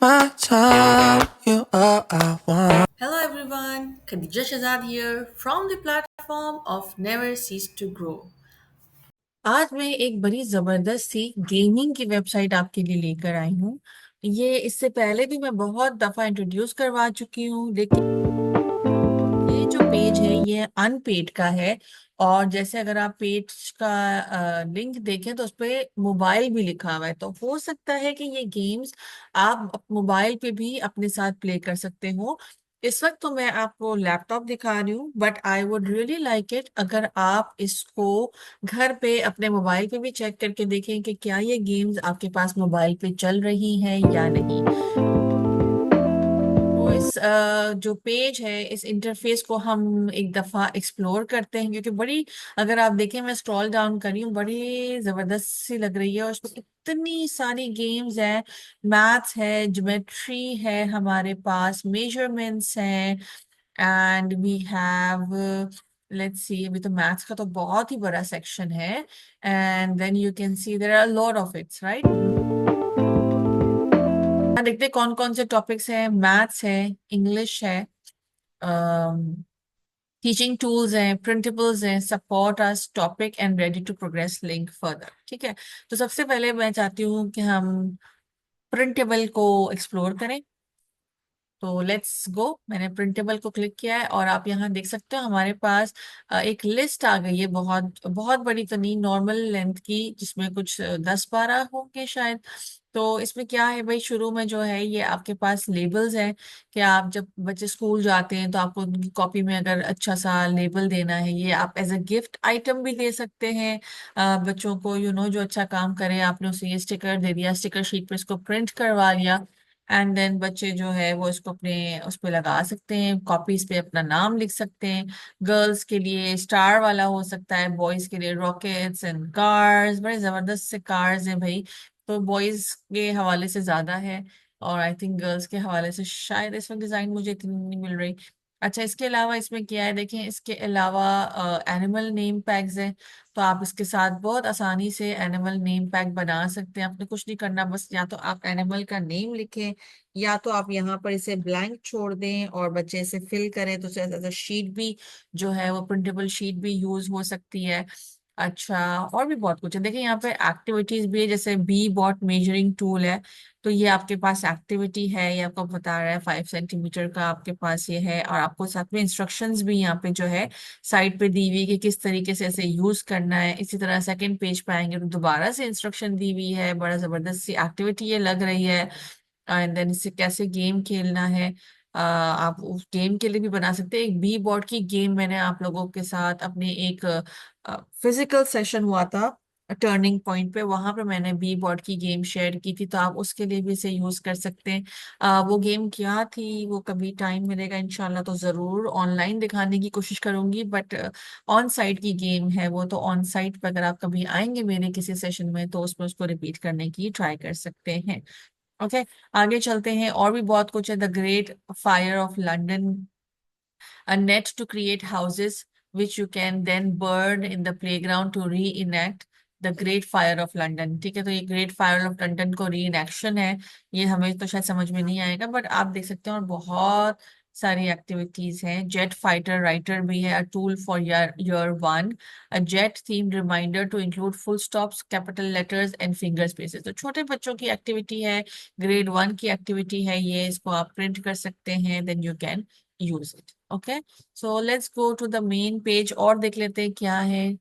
my time. You are I want. Hello everyone, Khadija Shazad here from the platform of Never Cease to Grow. आज मैं एक बड़ी जबरदस्त सी gaming की website आपके लिए लेकर आई हूँ। ये इससे पहले भी मैं बहुत दफा इंट्रोड्यूस करवा चुकी हूँ, लेकिन ये जो पेज है ये अनपेड का है। और जैसे अगर आप पेज का लिंक देखें तो उस पे मोबाइल भी लिखा हुआ है, तो हो सकता है कि ये गेम्स आप मोबाइल पे भी अपने साथ प्ले कर सकते हो। इस वक्त तो मैं आपको लैपटॉप दिखा रही हूँ, but I would really like it अगर आप इसको घर पे अपने मोबाइल पे भी चेक करके देखें कि क्या ये गेम्स आपके पास मोबाइल पे चल रही हैं या नहीं। तो इस जो पेज है, इस इंटरफेस को हम एक दफा एक्सप्लोर करते हैं, क्योंकि बड़ी, अगर आप देखें मैं स्क्रॉल डाउन कर रही हूँ, बड़ी जबरदस्त सी लग रही है और उसमें इतनी सारी गेम्स हैं। मैथ्स है, ज्योमेट्री है, हमारे पास मेजरमेंट्स हैं, and we have, let's see, अभी तो मैथ्स का तो बहुत ही बड़ा सेक्शन है। And then you can see there are lot of its, right. देखते हैं कौन कौन से टॉपिक्स हैं। मैथ्स है, इंग्लिश है, टीचिंग टूल्स हैं, प्रिंटिबल्स हैं, support us topic and ready to progress link further. ठीक है, तो सबसे पहले मैं चाहती हूँ कि हम प्रिंटेबल को एक्सप्लोर करें। तो लेट्स गो। मैंने प्रिंटेबल को क्लिक किया है और आप यहाँ देख सकते हो हमारे पास एक लिस्ट आ गई है, बहुत बहुत बड़ी तो नहीं, नॉर्मल लेंथ की, जिसमें कुछ 10-12 होंगे शायद। तो इसमें क्या है भाई, शुरू में जो है ये आपके पास लेबल्स हैं कि आप जब बच्चे स्कूल जाते हैं तो आपको उनकी कॉपी में अगर अच्छा सा लेबल देना है, ये आप एज अ गिफ्ट आइटम भी दे सकते हैं बच्चों को। जो अच्छा काम करे, आपने उसे ये स्टिकर दे दिया, स्टिकर शीट पे इसको प्रिंट करवा लिया, एंड देन बच्चे जो है वो इसको अपने उस पे लगा सकते हैं, कॉपीज पे अपना नाम लिख सकते हैं। गर्ल्स के लिए स्टार वाला हो सकता है, बॉयज के लिए रॉकेट्स एंड कार्स, बड़े जबरदस्त से कार्स हैं भाई। तो बॉयज के हवाले से ज्यादा है, और आई थिंक गर्ल्स के हवाले से शायद इसमें डिजाइन मुझे इतनी नहीं मिल रही। अच्छा, इसके अलावा इसमें क्या है देखें, इसके अलावा एनिमल नेम पैक्स हैं। तो आप इसके साथ बहुत आसानी से एनिमल नेम पैक बना सकते हैं। आपने कुछ नहीं करना, बस या तो आप एनिमल का नेम लिखें, या तो आप यहाँ पर इसे ब्लैंक छोड़ दें और बच्चे इसे फिल करें, तो एज अ शीट भी जो है वो प्रिंटेबल शीट भी यूज हो सकती है। अच्छा, और भी बहुत कुछ है। देखिए यहाँ पे एक्टिविटीज भी है, जैसे बी बॉट मेजरिंग टूल है। तो ये आपके पास एक्टिविटी है, ये आपको बता रहा है 5 सेंटीमीटर का आपके पास ये है, और आपको साथ में इंस्ट्रक्शंस भी यहाँ पे जो है साइड पे दी हुई कि किस तरीके से इसे यूज करना है। इसी तरह सेकंड पेज पे आएंगे तो दोबारा से इंस्ट्रक्शन दी हुई है, बड़ा जबरदस्त सी एक्टिविटी ये लग रही है। एंड देन इससे कैसे गेम खेलना है, आप उस गेम के लिए भी बना सकते हैं। एक बी बोर्ड की गेम मैंने आप लोगों के साथ अपने एक फिजिकल सेशन हुआ था टर्निंग पॉइंट पे, वहां पे मैंने बी बोर्ड की गेम शेयर की थी, तो आप उसके लिए भी इसे यूज कर सकते हैं। वो गेम क्या थी, वो कभी टाइम मिलेगा इंशाल्लाह तो जरूर ऑनलाइन दिखाने की कोशिश करूंगी, बट ऑन साइट की गेम है वो, तो ऑन साइट पर अगर आप कभी आएंगे मेरे किसी सेशन में तो उसमें उसको रिपीट करने की ट्राई कर सकते हैं। ओके, आगे चलते हैं। और भी बहुत कुछ है। The great fire of London, a net to create houses which you can then burn in the playground to reenact the great fire of London. ठीक है, तो ये ग्रेट फायर ऑफ लंदन को री एक्शन है। ये हमें तो शायद समझ में नहीं आएगा, बट आप देख सकते हैं, और बहुत सारी एक्टिविटीज हैं। जेट फाइटर राइटर भी है, a tool for year one, a jet theme reminder to include full stops, capital letters and finger spaces. तो छोटे बच्चों की एक्टिविटी है, ग्रेड वन की एक्टिविटी है ये, इसको आप प्रिंट कर सकते हैं, then you can use it. Okay, so let's go to the main page और देख लेते हैं क्या है।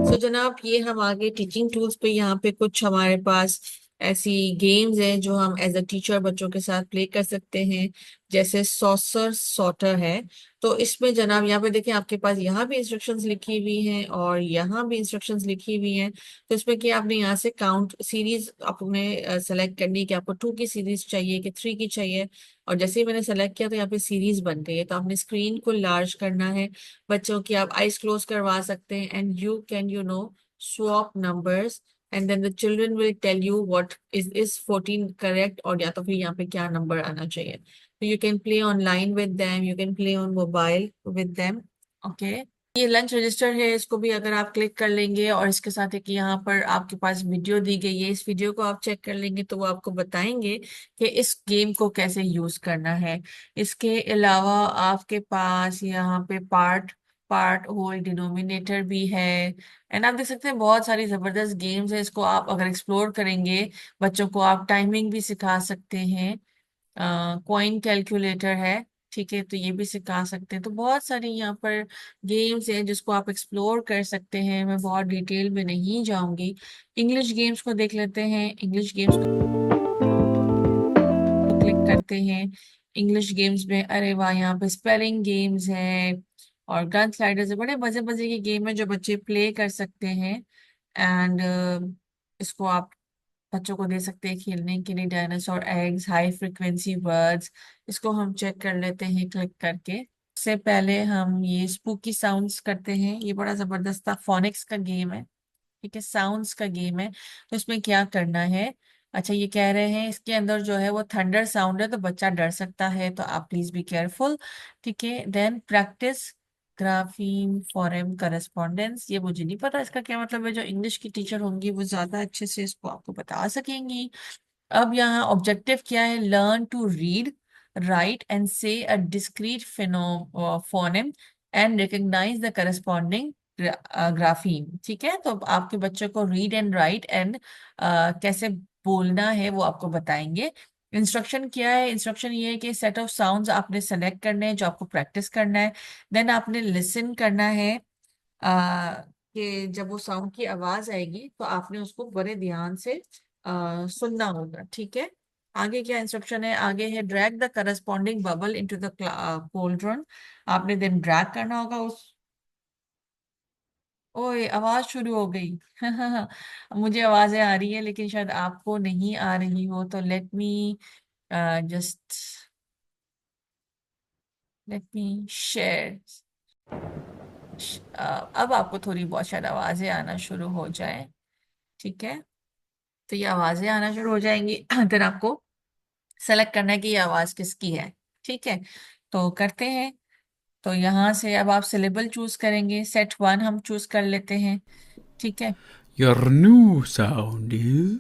सो जनाब, ये हम आगे टीचिंग टूल्स पे, यहाँ पे कुछ हमारे पास ऐसी गेम्स हैं जो हम एज अ टीचर बच्चों के साथ प्ले कर सकते हैं, जैसे सॉसर सॉर्टर है। तो इसमें जनाब यहाँ पे देखें, आपके पास यहाँ भी इंस्ट्रक्शंस लिखी हुई हैं और यहाँ भी इंस्ट्रक्शंस लिखी हुई हैं। तो इसमें क्या, आपने यहाँ से काउंट सीरीज आपने सेलेक्ट करनी है कि आपको 2 की सीरीज चाहिए कि 3 की चाहिए। और जैसे ही मैंने सेलेक्ट किया तो यहाँ पे सीरीज बन गई है, तो आपने स्क्रीन को लार्ज करना है। बच्चों की आप आईज क्लोज करवा सकते हैं, and you can swap numbers, and then the children will tell you what is 14 correct, और या तो फिर यहाँ पे क्या नंबर आना चाहिए। तो you can play online with them, you can play on mobile with them. Okay, ये लंच रजिस्टर है, इसको भी अगर आप क्लिक कर लेंगे और इसके साथ एक यहाँ पर आपके पास वीडियो दी गई है, इस वीडियो को आप चेक कर लेंगे तो वो आपको बताएंगे कि इस गेम को कैसे यूज करना है। इसके अलावा आपके पास यहाँ पे पार्ट पार्ट होल डिनोमिनेटर भी है। एंड आप देख सकते हैं बहुत सारी जबरदस्त गेम्स है, इसको आप अगर एक्सप्लोर करेंगे, बच्चों को आप टाइमिंग भी सिखा सकते हैं। कॉइन कैलकुलेटर है, ठीक है, तो ये भी सिखा सकते हैं। तो बहुत सारी यहाँ पर गेम्स हैं जिसको आप एक्सप्लोर कर सकते हैं, मैं बहुत डिटेल में नहीं जाऊंगी। इंग्लिश गेम्स को देख लेते हैं। इंग्लिश गेम्स को क्लिक करते हैं। इंग्लिश गेम्स में अरे वाह, यहाँ पे स्पेलिंग गेम्स है और गन स्लाइडर्स है, बड़े मजे मजे की गेम है जो बच्चे प्ले कर सकते हैं। एंड इसको आप बच्चों को दे सकते हैं खेलने के लिए। Dinosaur eggs, high frequency words, इसको हम चेक कर लेते हैं क्लिक करके। से पहले हम ये स्पूकी साउंड्स करते हैं, ये बड़ा जबरदस्त था, फोनिक्स का गेम है, ठीक है, साउंड्स का गेम है। तो इसमें क्या करना है, अच्छा ये कह रहे हैं इसके अंदर जो है वो थंडर साउंड है तो बच्चा डर सकता है, तो आप प्लीज बी केयरफुल, ठीक है। देन प्रैक्टिस ग्राफीम फॉरेम करस्पॉन्डेंस, ये मुझे नहीं पता इसका क्या मतलब है, जो इंग्लिश की टीचर होंगी वो ज्यादा अच्छे से इसको आपको बता सकेंगी। अब यहाँ ऑब्जेक्टिव क्या है, learn to read, write and say a discrete phoneme and recognise the corresponding grapheme, ठीक है। तो अब आपके बच्चों को रीड एंड राइट एंड कैसे बोलना है वो आपको बताएंगे। इंस्ट्रक्शन क्या है, इंस्ट्रक्शन ये है कि सेट ऑफ साउंड्स आपने सेलेक्ट करने हैं जो आपको प्रैक्टिस करना है। देन आपने लिसन करना है, कि जब वो साउंड की आवाज आएगी तो आपने उसको बड़े ध्यान से सुनना होगा, ठीक है। आगे क्या इंस्ट्रक्शन है, आगे है drag the corresponding bubble into the cauldron, आपने देन ड्रैग करना होगा उस, ओए आवाज शुरू हो गई मुझे आवाजें आ रही है लेकिन शायद आपको नहीं आ रही हो, तो जस्ट लेट मी शेयर। अब आपको थोड़ी बहुत शायद आवाजें आना शुरू हो जाए, ठीक है। तो ये आवाजें आना शुरू हो जाएंगी फिर आपको सेलेक्ट करना है कि ये आवाज किसकी है, ठीक है। तो करते हैं। तो यहाँ से अब आप सिलेबल चूज करेंगे, सेट वन हम चूज कर लेते हैं, ठीक है। Your new sound is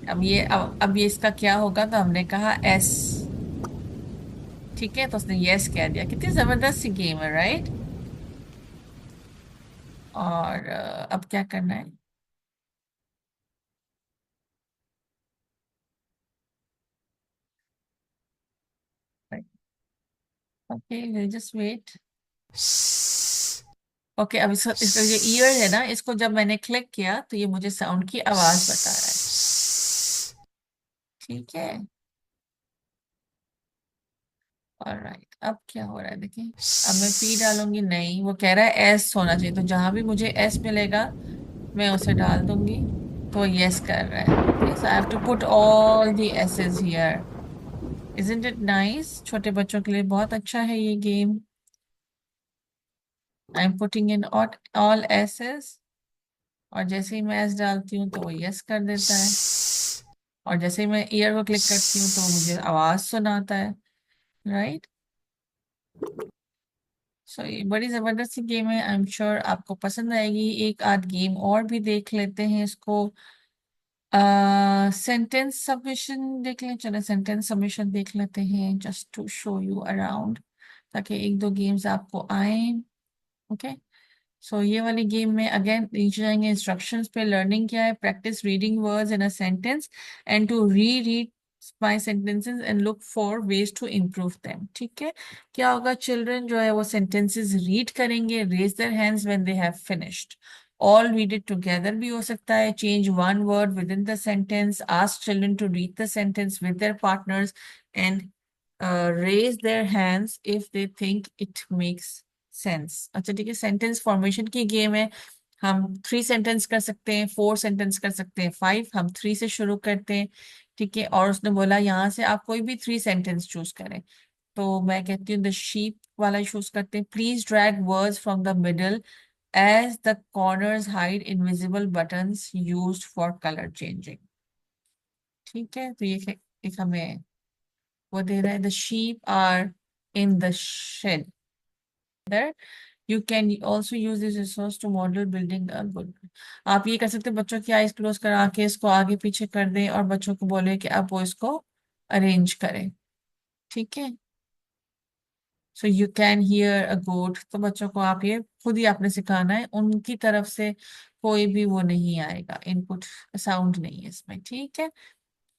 अब ये इसका क्या होगा, तो हमने कहा एस, ठीक है, तो उसने यस कह दिया। कितनी जबरदस्त सी गेम है, राइट। और अब क्या करना है, ओके जस्ट वेट। ओके अब इसका जो ईयर है ना, इसको जब मैंने क्लिक किया तो ये मुझे साउंड की आवाज बता रहा है, ठीक है। ऑलराइट, अब क्या हो रहा है देखिए, अब मैं पी डालूंगी, नहीं वो कह रहा है एस होना चाहिए, तो जहां भी मुझे एस मिलेगा मैं उसे डाल दूंगी। तो यस कर रहा है, okay, so I have to put all the aces here. Isn't it nice, छोटे बच्चों के लिए बहुत अच्छा है ये game. I am putting in all aces, और जैसे ही मैं एस डालती हूँ तो वो यस कर देता है, और जैसे ही मैं ईयर को क्लिक करती हूँ तो वो मुझे आवाज सुनाता है, राइट। सो ये बड़ी जबरदस्त सी गेम है, आई एम श्योर आपको पसंद आएगी। एक आध गेम और भी देख लेते हैं इसको। सेंटेंस सबमिशन देख लें, चलो सेंटेंस सबमिशन देख लेते हैं, just to show you around, ताकि एक दो गेम्स आपको आए, ओके। सो ये वाली गेम में अगेन नीचे जाएंगे, इंस्ट्रक्शंस पे लर्निंग क्या है, practice reading words in a sentence and to reread my sentences and look for ways to improve them, ठीक है। क्या होगा, चिल्ड्रन जो है वो सेंटेंसेस रीड करेंगे, raise their hands when they have finished, all read it together भी हो सकता है, change one word within the sentence, ask children to read the sentence with their partners and raise their hands if they think it makes sense. अच्छा ठीक है, sentence formation की game है, हम 3 सेंटेंस कर सकते हैं, 4 सेंटेंस कर सकते हैं, 5, हम 3 से शुरू करते हैं, ठीक है। और उसने बोला यहाँ से आप कोई भी 3 सेंटेंस चूज करें, तो मैं कहती हूँ द शीप वाला चूज करते हैं। Please drag words from the middle age the corners hide invisible buttons used for colour changing, ठीक है। तो ये एक हमें वो दे रहा है the sheep are in the shed. You can also use this resource to model building a good। आप ये कर सकते हैं, बच्चों की आईज क्लोज करा के इसको आगे पीछे कर दें और बच्चों को बोले कि अब वो इसको अरेंज करें। ठीक है, सो यू कैन हियर अ गोट। तो बच्चों को आप ये खुद ही आपने सिखाना है, उनकी तरफ से कोई भी वो नहीं आएगा, इनपुट साउंड नहीं है इसमें। ठीक है,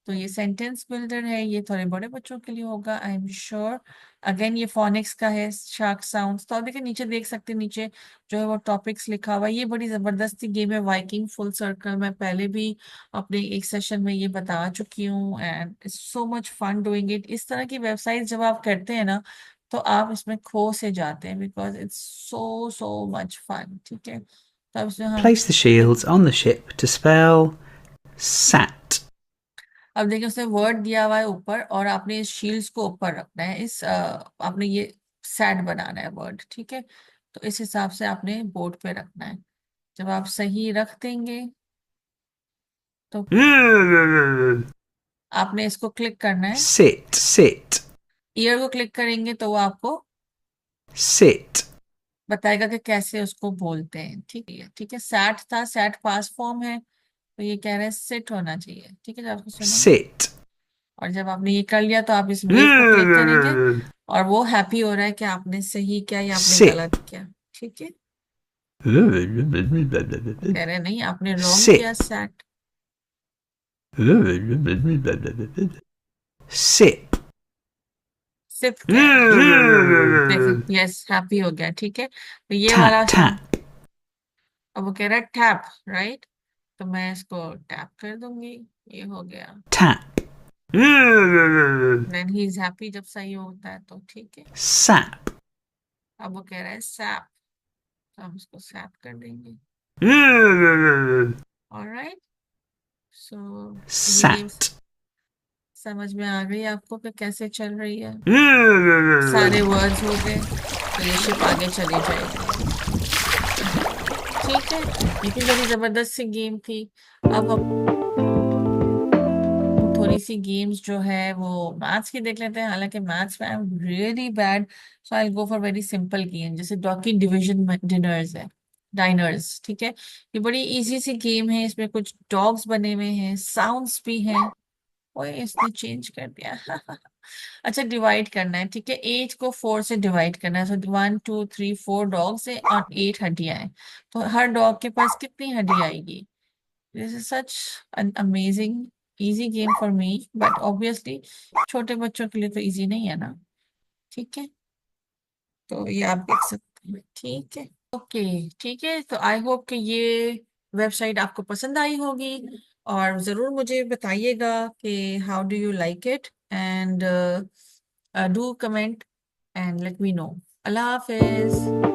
तो ये सेंटेंस बिल्डर है, ये थोड़े बड़े बच्चों के लिए होगा आई एम श्योर। अगेन ये फोनिक्स का है, शार्क साउंड्स। तो आप देखिए नीचे देख सकते हैं, नीचे जो है वो टॉपिक्स लिखा हुआ है। ये बड़ी जबरदस्ती गेम है, वाइकिंग फुल सर्कल। मैं पहले भी अपने एक सेशन में ये बता चुकी हूँ and it's so much fun doing it. इस तरह की वेबसाइट जब आप करते हैं ना तो आप इसमें खो से जाते हैं, because it's so so much fun. ठीक है, तो अब इसमें हम Place the shields on the ship to spell sat. अब देखिए उसने वर्ड दिया हुआ है ऊपर और आपने इस शील्ड्स को ऊपर रखना है। आपने ये सैड बनाना है वर्ड। ठीक है, तो इस हिसाब से आपने बोर्ड पे रखना है। जब आप सही रख देंगे तो आपने इसको क्लिक करना है। Sit, sit, ईयर को क्लिक करेंगे तो वो आपको sit. बताएगा कि कैसे उसको बोलते हैं। ठीक है, सैट था, सैट पास फॉर्म है, तो ये कह रहे हैं सिट होना चाहिए। ठीक है, जब आपको सुनेंगे Sit. और जब आपने ये कर लिया तो आप इस वेव को क्लिक करेंगे और वो हैप्पी हो रहा है कि आपने सही किया या आपने Sip. गलत किया। ठीक है, कह रहे हैं नहीं आपने रॉन्ग किया। Sip. Set Sip. सिप कह रहे हैं, देखो यस हैप्पी हो गया। ठीक है, तो ये वाला Tap, साउंड। tap, अब वो कह रहा है टैप, राइट, तो मैं इसको टैप कर दूंगी, ये हो गया। tap. Then he is happy जब सही होता है तो। ठीक है, Sap. अब वो कह रहा है सैप, तो हम इसको सैप कर देंगे। ऑलराइट, सो ये गेम Sat. समझ में आ गई आपको कि कैसे चल रही है। सारे वर्ड्स हो गए तो ये शिप आगे चली जाएगी। ठीक है, ये भी बड़ी जबरदस्त सी गेम थी। अब हम थोड़ी सी गेम्स जो है वो मैथ्स की देख लेते हैं। हालांकि मैथ्स में I am really bad, so I go for very simple game, जैसे डॉकी डिवीजन डिनर्स है, डाइनर्स। ठीक है, ये बड़ी इजी सी गेम है, इसमें कुछ डॉग्स बने हुए हैं, साउंड्स भी हैं। ओए इसने चेंज कर दिया अच्छा, डिवाइड करना है। ठीक है, 8 को 4 से डिवाइड करना है। सो 1 2 3 4 डॉग्स है और 8 हड्डियां हैं, तो हर डॉग के पास कितनी हड्डी आएगी। This is such an amazing easy game for me, but obviously छोटे बच्चों के लिए तो इजी नहीं है ना। ठीक है, तो ये आप देख सकते हैं। ठीक है, ओके, ठीक है, तो आई होप कि ये वेबसाइट आपको पसंद आई होगी और ज़रूर मुझे बताइएगा कि how do you like it and do comment and let me know. Allah Hafiz.